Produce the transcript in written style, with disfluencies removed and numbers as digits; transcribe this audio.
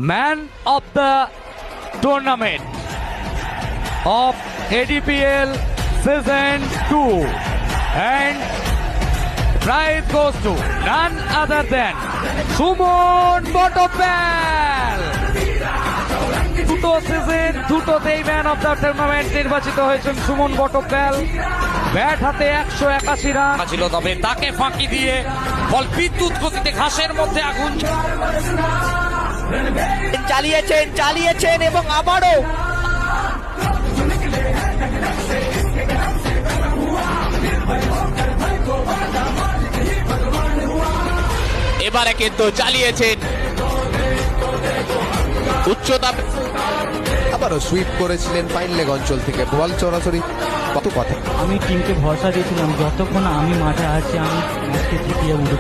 man of the tournament of ADPL Season 2, and prize goes to none other than Sumon Botopal. দুটো season দুটোতেই man of the tournament নির্বাচিত হয়েছেন Suman বটপ্যাল। Bat হাতে 181 run ছিল, তবে তাকে ফাঁকি দিয়ে বল বিদ্যুৎ গতিতে ঘাসের মধ্যে আগুন চালিয়েছেন এবং আবারও এবারে কিন্তু চালিয়েছেন উচ্চতা, আবারও সুইপ করেছিলেন ফাইন লেগ অঞ্চল থেকে বল চড়াচড়ি। কত কথা, আমি টিমকে ভরসা দিয়েছিলাম, যতক্ষণ আমি মাঠে আছি আমি ম্যাচকে জিতিয়ে উঠবো।